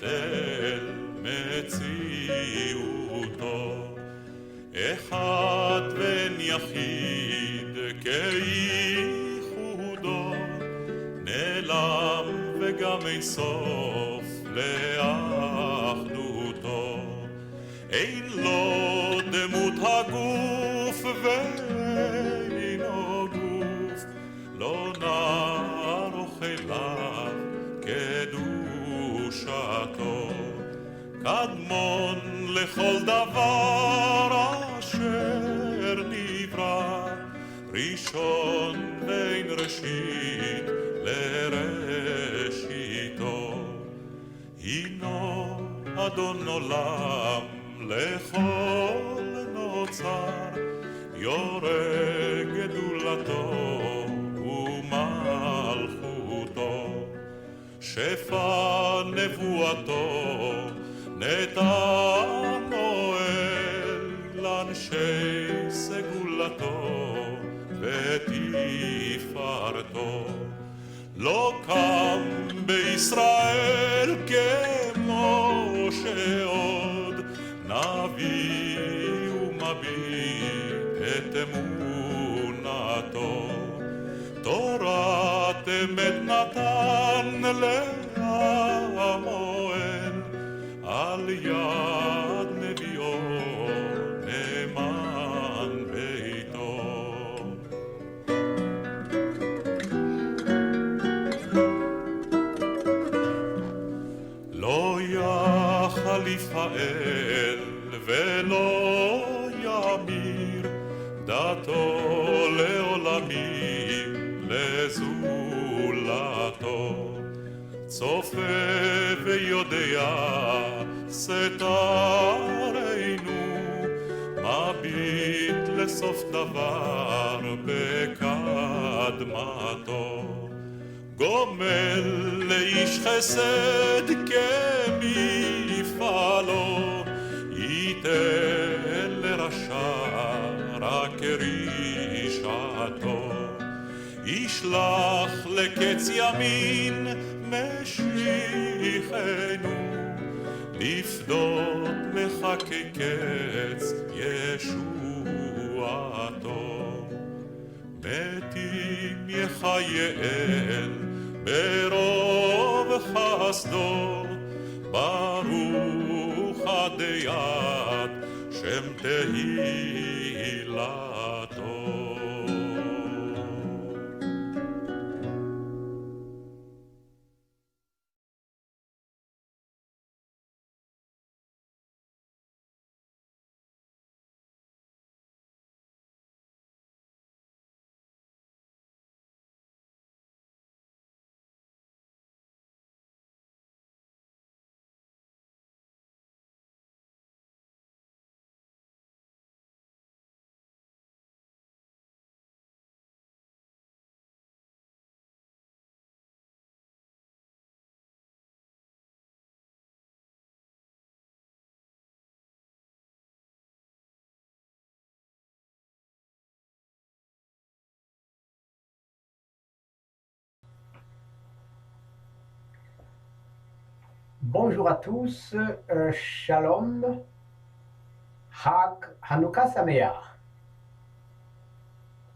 אל מציאותו. אחד בן יחיד כייחודו, נעלם וגם אין סוף לאחדותו. אין לו דמות הגוף ואינו גוף, לא נערוך אליו קדושתו. קדמון לכל דבר אשר נברא, ראשון בין ראשית לראשיתו. הינו אדון עולם לכל נוצר, יורה גדולתו ומלכותו. שפע נבואתו נתן נואל לאנשי סגולתו ותפארתו. לא קם בישראל כמו שעוד נביא ומביט את אמונתו. תורת אמת נתן לעמואל, על יד נביאו נאמן ביתו. לא יחליף האל ולא ימיר, דתו לעולמים לזולתו. צופה ויודע סתרנו, מביט לסוף דבר בקדמתו. גומל לאיש חסד כמפעלו, ייתן לרשע רק כרישתו. ישלח לקץ ימין משיחנו, לפדות מחכה קץ ישועתו. מתים יחייאל ברוב חסדו, ברוך הדיית שם תהילתו. Bonjour à tous, Shalom, Hag Hanouka Sameach.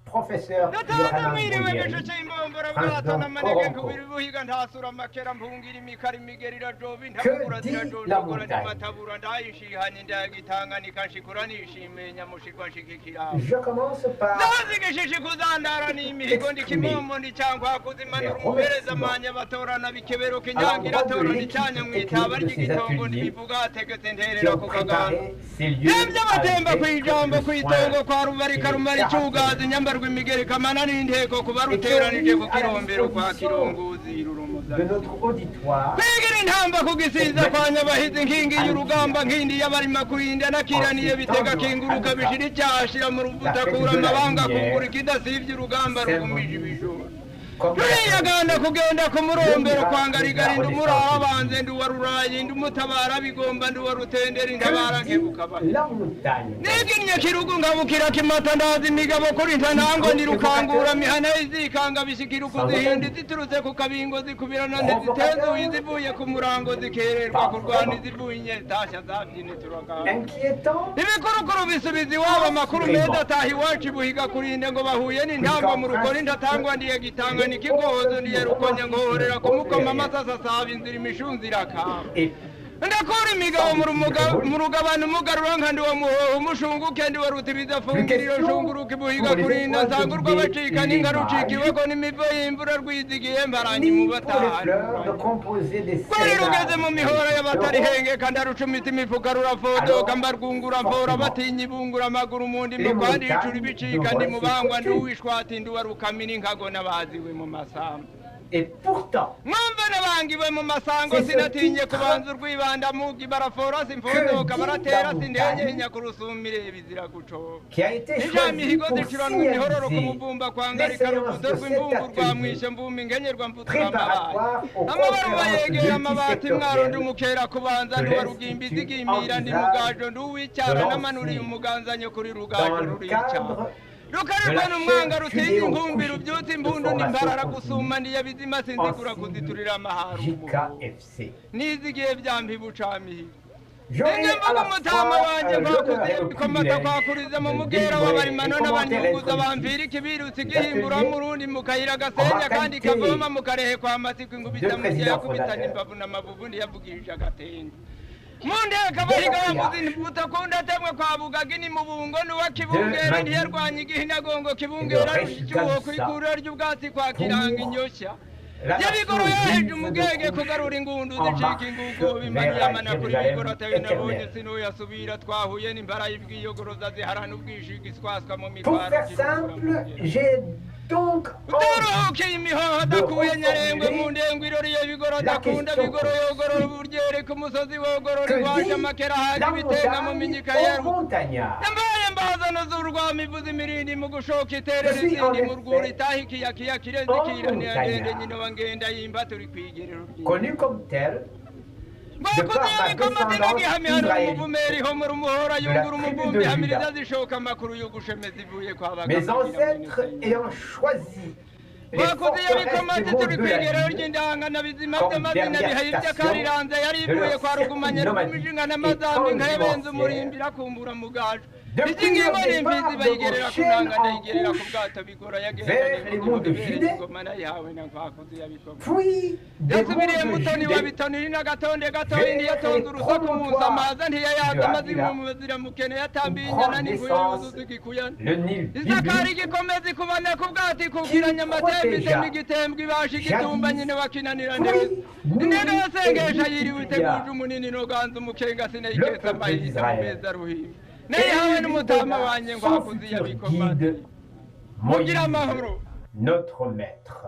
Professeur Yohanan Boyeri, que dit la montagne? Je commence par exprimer les remerciements à l'endroit de l'équipe technique de ces ateliers qui ont préparé ces lieux de notre auditoire. turiyagana kugenda ku murombero kwa ngarigari ndumurara abanze nduwaruraye ndumutabara bigomba nduwarutendera indabara nkebukaba niginnye kirugu ngabukira kimata ndazi imigabo kuri ntanango ndirukangura mihana izikanga bishikira ukuzihindi ziturutse ku kabingo zikubirana ntizitezuye zivuye ku murango zikererwa kurwana izivuye inyetashya zabyine turagana ibikurukuru bisubiza iwabo amakuru meza ataha iwacu ibuhiga kurinde ngo bahuye n'intambo mu rukori ndatangwa ndiye gitanga nikigozo ndiye rukonya ngohorera kumukoma amasasa asaba inzira imishunzi irakamba ndakora imigabo mu rugabano umugarura nkandi wa muhoho umushunguke ndi waruta ibidafungiriro shunguruka ibuhiga kurinda nsangurwa bacika n'ingarucikiwe ko n'imivo y'imvura rwizigiye mbarangi mu batahari rwari rugeze mu mihora y'abatari hengeka ndarucumita imifuka rurafodoka mbarwungura mvora batinya ibungura amaguru mu ndimi kwandi icura ibicika ndi mubangwa ndi uwishwati ndi warukamira inkago n'abaziwe mu masamba mwumve nabangiwe mu masango sinatinye kubanza urwibanda mugi barafora simfondoka baratera sindengenya ku rusumire bizira gucoka ijamihigo zicuranwa imihororo ku muvumba kwangarika rubuto rw'imbungu rwamwishe mbumba ingenyerwa mputura amabaye amabaruba yegera amabati mwaro ndi umukera kubanza ndi wa rugimbi zigimira ndi mugajo ndi uwicyara n'amanuriye umuganzanyo kuri rugajo ruricyara rukarirwa n'umwanga ruteye inkumbi rubyutse imbundu n'imbarara gusuma ndiye bizima sinzigura kuziturira amaharo nizigiye byambi bucamihigo ninge mvuga umutama wanje kwakuze bikomata kwakuriza mu mugera w'abarimano n'abanyunguza bamvira ikibirutse igihimbura mu rundi mukayira gasenya kandi kavoma mukarehe kwa matsiko ingubita mugihe yakubitana imbavu n'amabuvu ndiyavugirije agatende mundeka bahiga bavuze butakunda temwe kwa bugagi ni mubungo nuwa kibungera ntiyarwanya igihinagongo kibungera rushicyuho kurikurira ry'ubwatsi kwa kiranga inyoshya yabigoro yaheje umugenge kugarura ingundu zicika ingugu bimaniye amana kuri bigoro atawe nabonye sinuyasubira twahuye n'imbara y'ibwiyogoroza ziharana ubwishigi swaswa mu mitwaro utoroke imihoho adakuye nyarengwe mu ndengo iroriye bigoro adakunda bigoro yogorora uburyere ku musozi wogorora iwaje amakera haje ibitega mu minyika yeru yambaye mbazano z'urwamo ivuza imirindi mu gushoka iterera izindi mu rwuri itaha ikiyakiya kirezi kiraniye ngende nyine wangenda yimba turi kwigerero bakuze yabikomate n'agihamihano umuvumeri ho muri umuhora yungura umuvumbi hamiriza zishoka amakuru yo gushemeza ivuye kwa bagabo bakuze yabikomate turi kwigerero ry'indangana bizima by'amazina bihaye iby'akariranze yari ivuye kwa rugumanya rugumijinga n'amazambi nkayabenza umurimbira kumbura mugajo iki ngingo n'imfizi bayigerera ku nanga ndayigerera ku bwato bigora yagerera n'ingoma nayihawe na bakuze yabikomate yasubiriye mutoni wa bitoniri n'agatonde gatoyi ntiyatonze urusaku munsi amaza ntiyayaza amazimwe mu baziramukene yatambiye inyana n'inkuyo yuzuza igikuyana izakari igikomezi kubona ku bwati kukiranya amatembe itema igitembwe ibasha igitumba nyine wakinanira neza intego yasengesha yiriwe iteguje umunini n'uganza umukenga sinayikeza amahirisa mu meza ruhimba nayihawe n'umutama wanjye ngo hakuze yabikomate mugira amahoro. Notre maître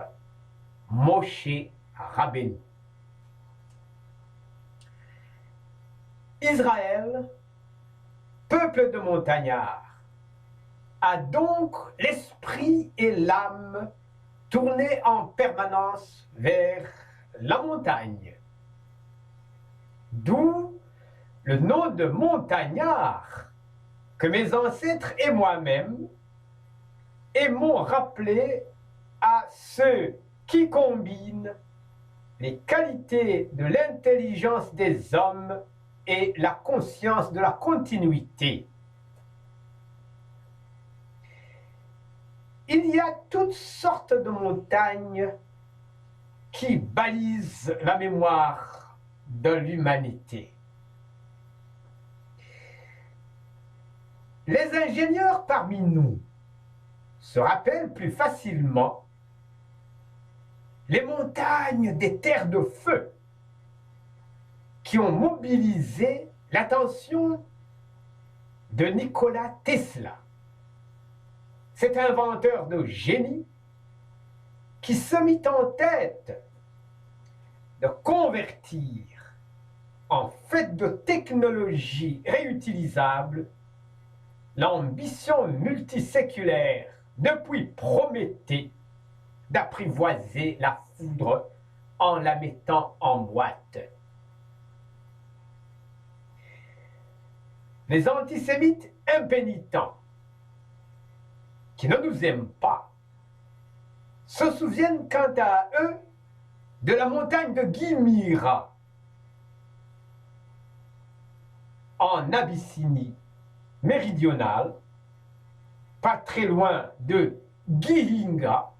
Moshe Rabbeinu. Israël, peuple de montagnards, a donc l'esprit et l'âme tournés en permanence vers la montagne. D'où le nom de montagnard que mes ancêtres et moi-même aimons rappeler à ceux qui combinent les qualités de l'intelligence des hommes et la conscience de la continuité. Il y a toutes sortes de montagnes qui balisent la mémoire de l'humanité. Les ingénieurs parmi nous se rappellent plus facilement les montagnes des terres de feu qui ont mobilisé l'attention de Nikola Tesla, cet inventeur de génie qui se mit en tête de convertir en fait de technologie réutilisable l'ambition multiséculaire depuis Prométhée d'apprivoiser la foudre en la mettant en boîte. Les antisémites impénitents, qui ne nous aiment pas, se souviennent quant à eux de la montagne de Guimira, en Abyssinie méridionale, pas très loin de Gihinga,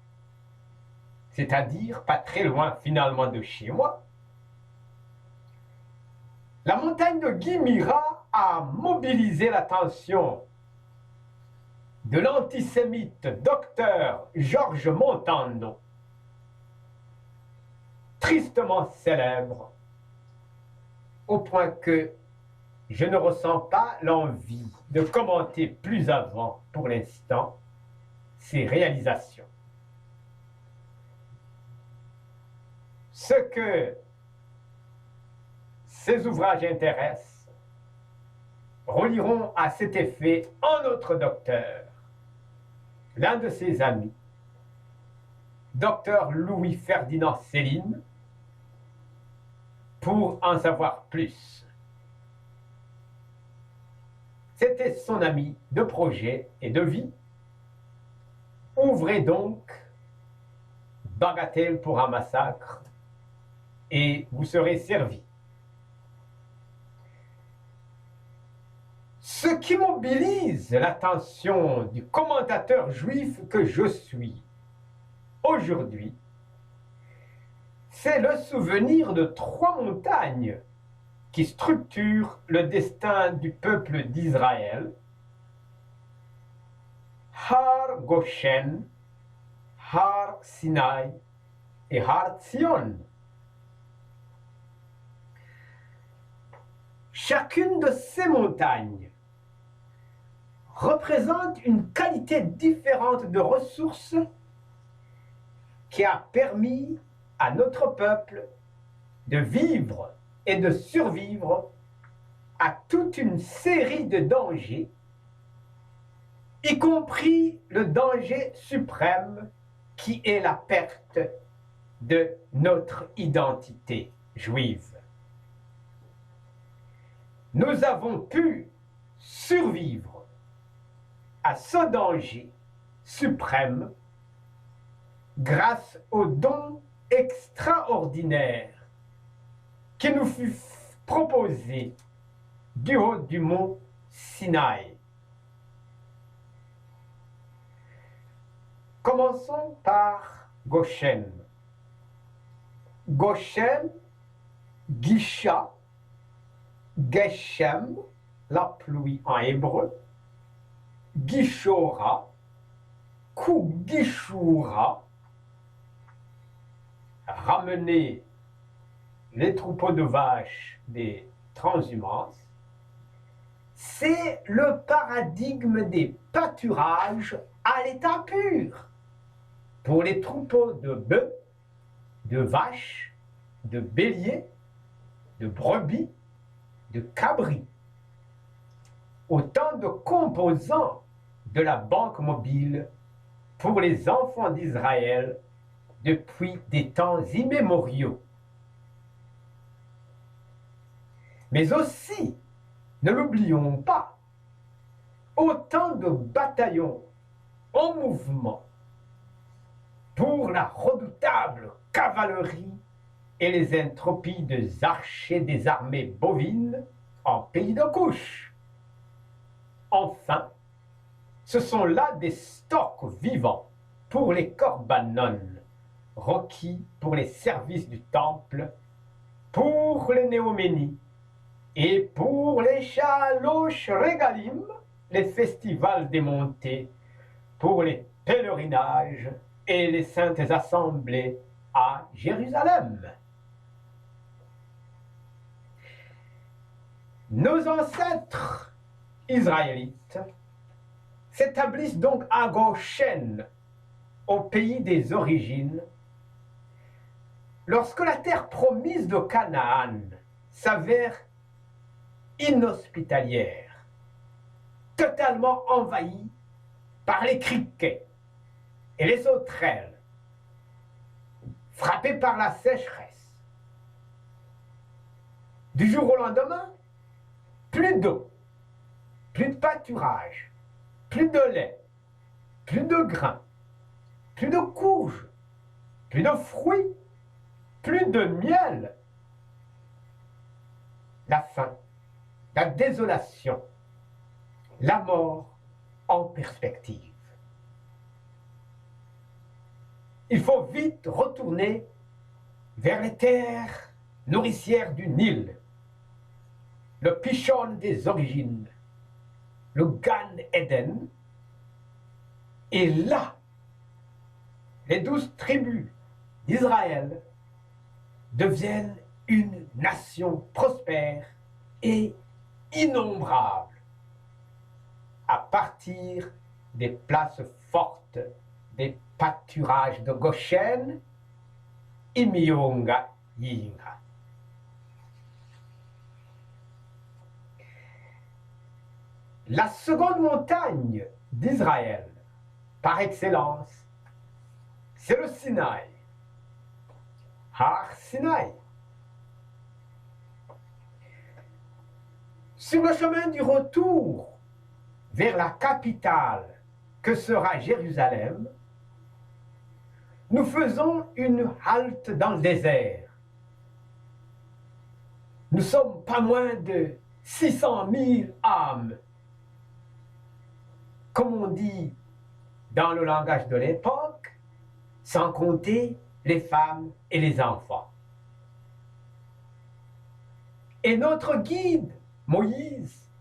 c'est-à-dire pas très loin finalement de chez moi. La montagne de Guimira a mobilisé l'attention de l'antisémite docteur Georges Montano, tristement célèbre, au point que je ne ressens pas l'envie de commenter plus avant, pour l'instant, ses réalisations. Ce que ces ouvrages intéressent reliront à cet effet un autre docteur, l'un de ses amis, docteur Louis-Ferdinand Céline, pour en savoir plus. C'était son ami de projet et de vie. Ouvrez donc bagatelle pour un massacre et vous serez servi. Ce qui mobilise l'attention du commentateur juif que je suis aujourd'hui, c'est le souvenir de 3 montagnes qui structurent le destin du peuple d'Israël: Har Goshen, Har Sinaï et Har Tzion. Chacune de ces montagnes représente une qualité différente de ressources qui a permis à notre peuple de vivre et de survivre à toute une série de dangers, y compris le danger suprême qui est la perte de notre identité juive. Nous avons pu survivre à ce danger suprême grâce au don extraordinaire qui nous fut proposé du haut du mont Sinaï. Commençons par Goshen. Goshen, Gisha, Geshem, la pluie en hébreu, Gishora, Kugishura, ramener les troupeaux de vaches des transhumances, c'est le paradigme des pâturages à l'état pur pour les troupeaux de bœufs, de vaches, de béliers, de brebis, de cabris. Autant de composants de la banque mobile pour les enfants d'Israël depuis des temps immémoriaux. Mais aussi, ne l'oublions pas, autant de bataillons en mouvement pour la redoutable cavalerie et les intrépides archers des armées bovines en pays de Couche. Enfin, ce sont là des stocks vivants pour les corbanones, requis pour les services du temple, pour les néoménies et pour les chalosh regalim, les festivals des montées, pour les pèlerinages et les saintes assemblées à Jérusalem. Nos ancêtres israélites s'établissent donc à Goshen, au pays des origines, lorsque la terre promise de Canaan s'avère inhospitalière, totalement envahie par les criquets et les sauterelles, frappé par la sécheresse. Du jour au lendemain, plus d'eau, plus de pâturage, plus de lait, plus de grains, plus de courges, plus de fruits, plus de miel. La faim, la désolation, la mort en perspective. Il faut vite retourner vers les terres nourricières du Nil, le Pishon des origines, le Gan Eden, et là, les 12 tribus d'Israël deviennent une nation prospère et innombrable à partir des places fortes des pâturages de Goshen, Imionga Yinga. La seconde montagne d'Israël, par excellence, c'est le Sinaï. Har Sinaï. Sur le chemin du retour vers la capitale que sera Jérusalem, nous faisons une halte dans le désert. Nous sommes pas moins de 600 000 âmes, comme on dit dans le langage de l'époque, sans compter les femmes et les enfants. Et notre guide, Moïse,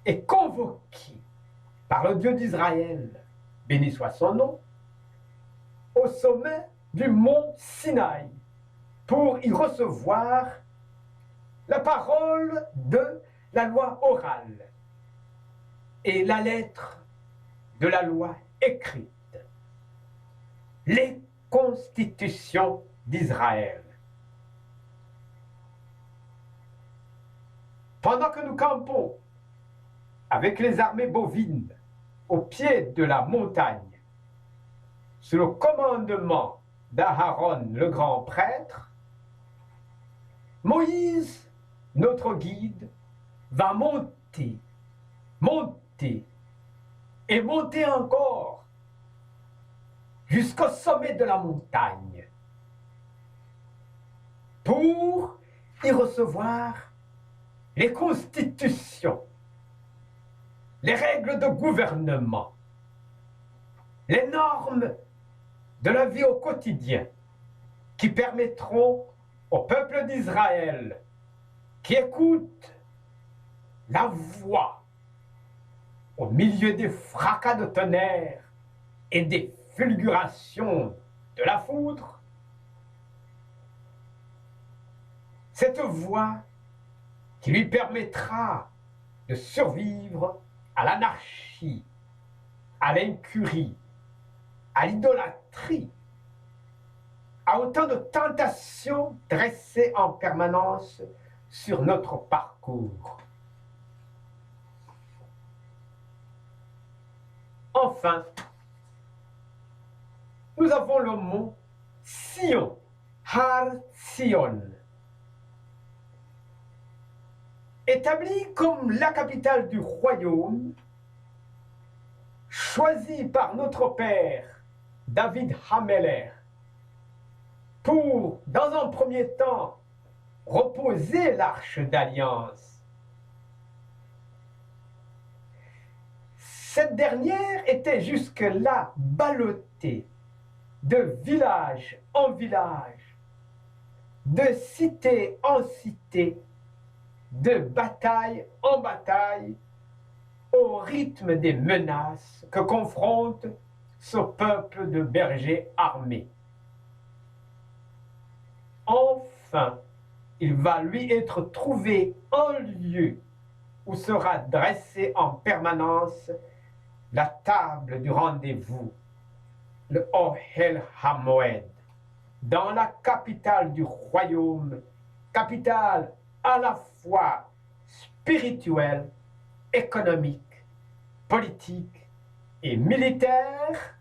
est convoqué par le Dieu d'Israël, béni soit son nom, au sommet du mont Sinaï pour y recevoir la parole de la loi orale et la lettre de la loi écrite, les constitutions d'Israël. Pendant que nous campons avec les armées bovines au pied de la montagne, sous le commandement d'Aaron le grand prêtre, Moïse, notre guide, va monter, monter et monter encore jusqu'au sommet de la montagne pour y recevoir les constitutions, les règles de gouvernement, les normes de la vie au quotidien qui permettront au peuple d'Israël qui écoute la voix au milieu des fracas de tonnerre et des fulgurations de la foudre, cette voix qui lui permettra de survivre à l'anarchie, à l'incurie, à l'idolâtrie, à autant de tentations dressées en permanence sur notre parcours. Enfin, nous avons le mont Sion, Har Sion, établi comme la capitale du royaume, choisi par notre père David Hameler pour, dans un premier temps, reposer l'arche d'alliance. Cette dernière était jusque-là ballottée de village en village, de cité en cité, de bataille en bataille, au rythme des menaces que confronte ce peuple de bergers armés. Enfin, il va lui être trouvé un lieu où sera dressée en permanence la table du rendez-vous, le Ohel HaMoed, dans la capitale du royaume, capitale à la fois spirituelle, économique, politique et militaire,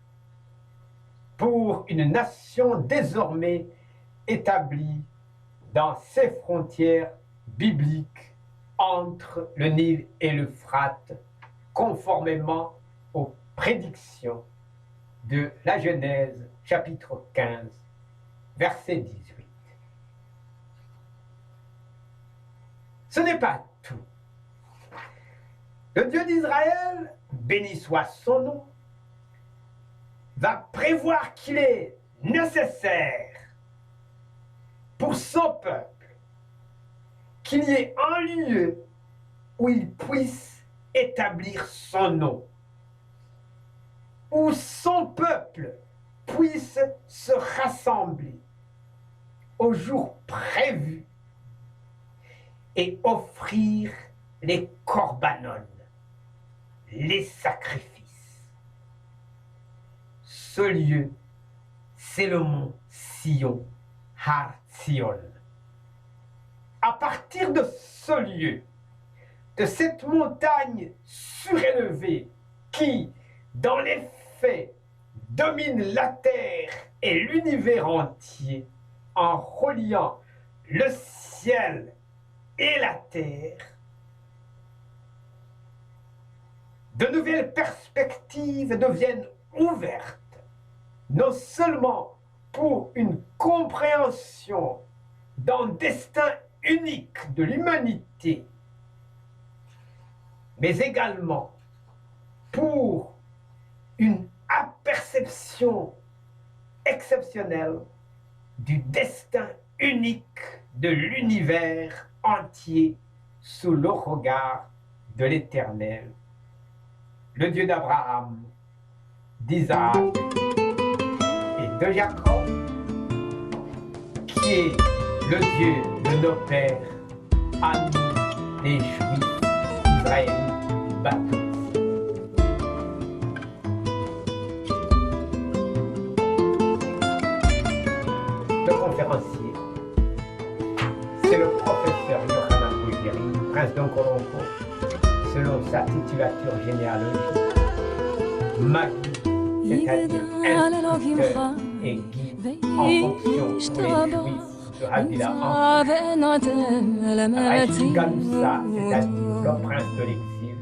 pour une nation désormais établie dans ses frontières bibliques entre le Nil et l'Euphrate, conformément aux prédictions de la Genèse, chapitre 15, verset 18. Ce n'est pas tout. Le Dieu d'Israël, béni soit son nom, va prévoir qu'il est nécessaire pour son peuple qu'il y ait un lieu où il puisse établir son nom, où son peuple puisse se rassembler au jour prévu et offrir les corbanones, les sacrifices. Ce lieu, c'est le mont Sion, Har Sion. À partir de ce lieu, de cette montagne surélevée qui, dans les faits, domine la terre et l'univers entier, en reliant le ciel et la terre, de nouvelles perspectives deviennent ouvertes, non seulement pour une compréhension d'un destin unique de l'humanité, mais également pour une aperception exceptionnelle du destin unique de l'univers entier sous le regard de l'Éternel, le Dieu d'Abraham, d'Isaac et de Jacob, qui est le Dieu de nos pères, à nous les Juifs israélites baptisés. Le conférencier, c'est le professeur Yohanan Bouyeri, prince d'Onkolonko, selon sa titulature généalogique, Magui, c'est-à-dire instituteur et guide en fonction pour les Juifs de Havila Raïchi Galoussa, c'est-à-dire le prince de l'exil,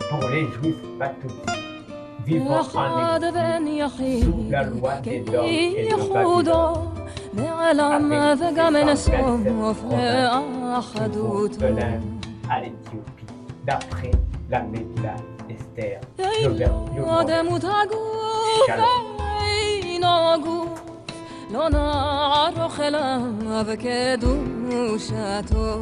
pour les Juifs Batoutis, vivant en exil sous la loi des dogmes et de Babylone. نعلم فقام نسوف de l'Inde à l'Éthiopie, d'après la Médula Esther de Shalom. לא נערוך אליו כדושתו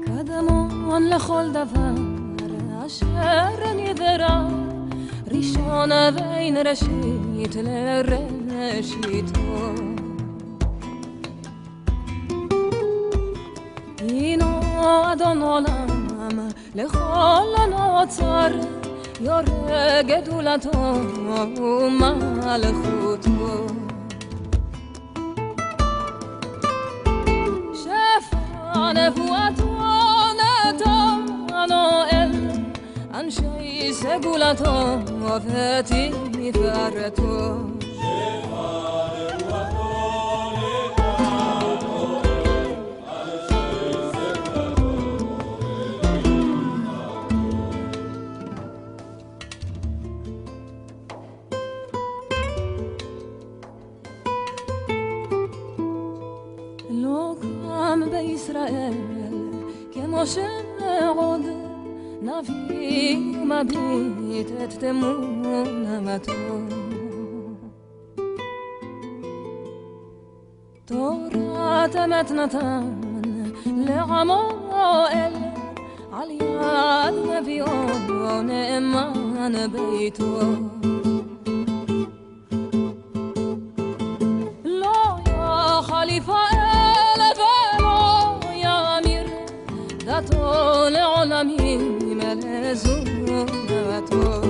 קדמון לכל דבר אשר נברא ראשון בין ראשית לראשיתו הינו אדון עולם לכל הנוצר יורה גדולתו ומלכותו שפע נבואתו נתנו אל אנשי סגולתו ותפארתו לא קם בישראל כמו שעוד נביא ומביט את תמונתו תורת אמת נתן לעמו אל על יד נביאו נאמן ביתו לא יחליף האל ולא ימיר דתו לעולמים זונתו